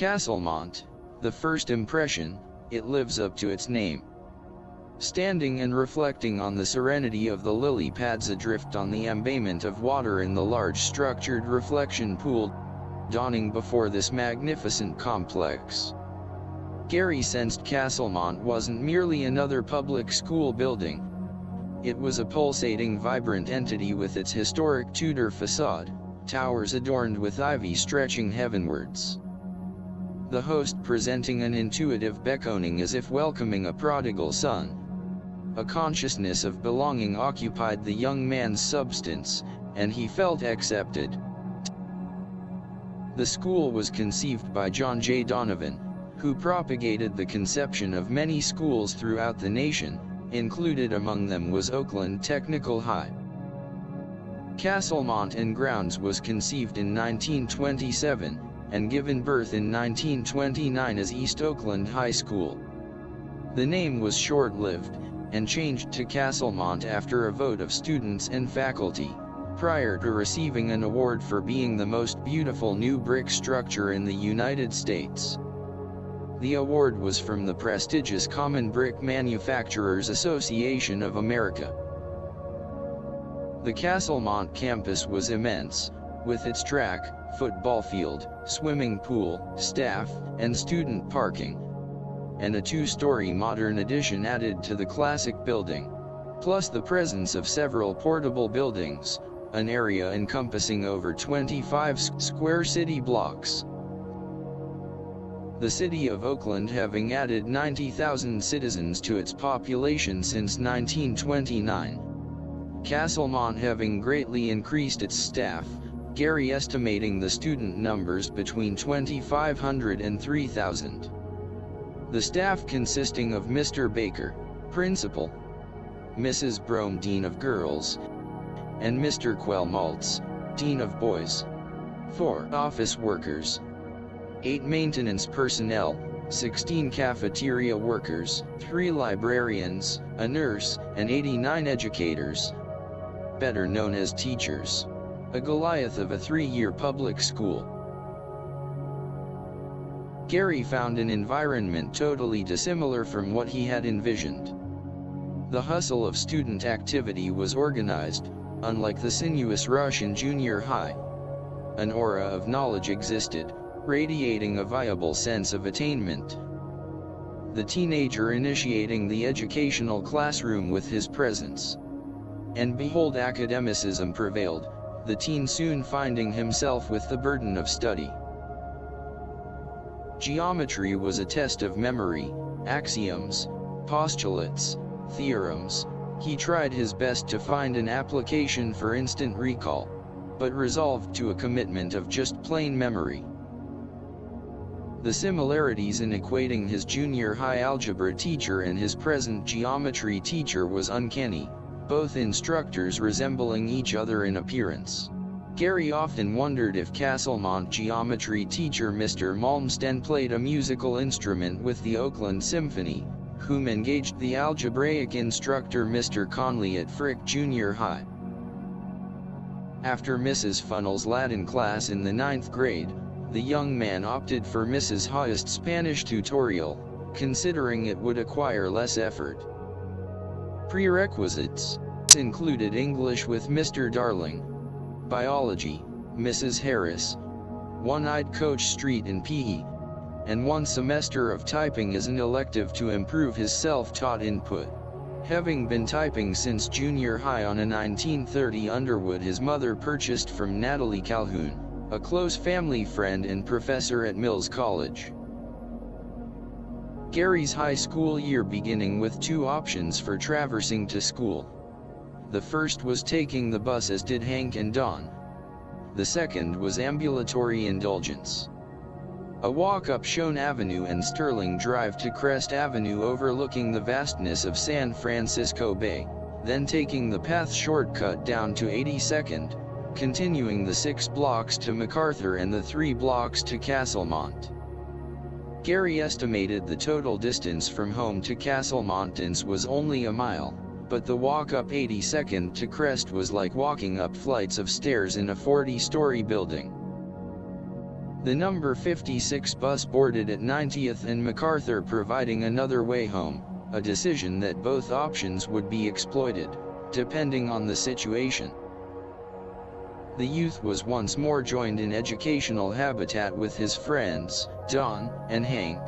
Castlemont, the first impression, it lives up to its name. Standing and reflecting on the serenity of the lily pads adrift on the embayment of water in the large structured reflection pool dawning before this magnificent complex, Gary sensed Castlemont wasn't merely another public school building. It was a pulsating, vibrant entity with its historic Tudor facade, towers adorned with ivy stretching heavenwards. The host presenting an intuitive beckoning as if welcoming a prodigal son. A consciousness of belonging occupied the young man's substance, and he felt accepted. The school was conceived by John J. Donovan, who propagated the conception of many schools throughout the nation. Included among them was Oakland Technical High. Castlemont and Grounds was conceived in 1927, and given birth in 1929 as East Oakland High School. The name was short-lived, and changed to Castlemont after a vote of students and faculty, prior to receiving an award for being the most beautiful new brick structure in the United States. The award was from the prestigious Common Brick Manufacturers Association of America. The Castlemont campus was immense, with its track, football field, swimming pool, staff, and student parking, and a two-story modern addition added to the classic building, plus the presence of several portable buildings, an area encompassing over 25 square city blocks. The city of Oakland having added 90,000 citizens to its population since 1929. Castlemont having greatly increased its staff, Gary estimating the student numbers between 2,500 and 3,000. The staff consisting of Mr. Baker, Principal, Mrs. Brome, Dean of Girls, and Mr. Quelmaltz, Dean of Boys. 4 office workers, 8 maintenance personnel, 16 cafeteria workers, 3 librarians, a nurse, and 89 educators, better known as teachers. A Goliath of a 3-year public school. Gary found an environment totally dissimilar from what he had envisioned. The hustle of student activity was organized, unlike the sinuous rush in junior high. An aura of knowledge existed, radiating a viable sense of attainment. The teenager initiating the educational classroom with his presence. And behold, academicism prevailed, the teen soon finding himself with the burden of study. Geometry was a test of memory, axioms, postulates, theorems. He tried his best to find an application for instant recall, but resolved to a commitment of just plain memory. The similarities in equating his junior high algebra teacher and his present geometry teacher was uncanny, both instructors resembling each other in appearance. Gary often wondered if Castlemont geometry teacher Mr. Malmsten played a musical instrument with the Oakland Symphony, whom engaged the algebraic instructor Mr. Conley at Frick Junior High. After Mrs. Funnell's Latin class in the 9th grade, the young man opted for Mrs. Hoyest's Spanish tutorial, considering it would acquire less effort. Prerequisites included English with Mr. Darling, Biology, Mrs. Harris, one-eyed Coach Street in PE, and 1 semester of typing as an elective to improve his self-taught input. Having been typing since junior high on a 1930 Underwood his mother purchased from Natalie Calhoun, a close family friend and professor at Mills College. Gary's high school year beginning with 2 options for traversing to school. The first was taking the bus as did Hank and Don. The second was ambulatory indulgence. A walk up Shone Avenue and Sterling Drive to Crest Avenue overlooking the vastness of San Francisco Bay, then taking the path shortcut down to 82nd, continuing the 6 blocks to MacArthur and the 3 blocks to Castlemont. Gary estimated the total distance from home to Castlemont was only a mile, but the walk up 82nd to Crest was like walking up flights of stairs in a 40-story building. The number 56 bus boarded at 90th and MacArthur, providing another way home, a decision that both options would be exploited, depending on the situation. The youth was once more joined in educational habitat with his friends, Don and Hank.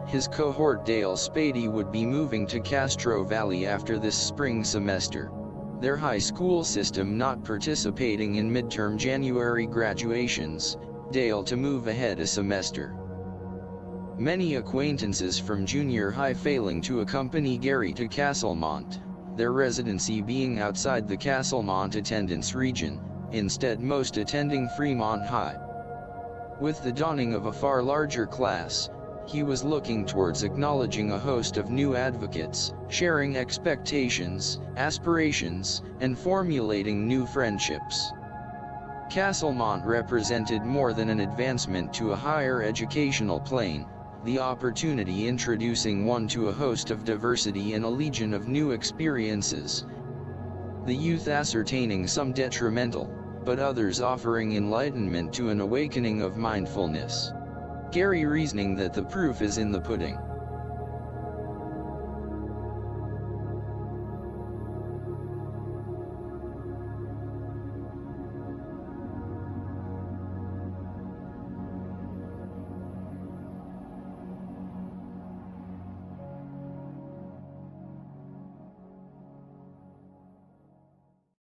His cohort Dale Spady would be moving to Castro Valley after this spring semester, their high school system not participating in midterm January graduations, Dale to move ahead a semester. Many acquaintances from junior high failing to accompany Gary to Castlemont, their residency being outside the Castlemont attendance region, instead most attending Fremont High. With the dawning of a far larger class, he was looking towards acknowledging a host of new advocates, sharing expectations, aspirations, and formulating new friendships. Castlemont represented more than an advancement to a higher educational plane, the opportunity introducing one to a host of diversity and a legion of new experiences. The youth ascertaining some detrimental, but others offering enlightenment to an awakening of mindfulness. Gary reasoning that the proof is in the pudding.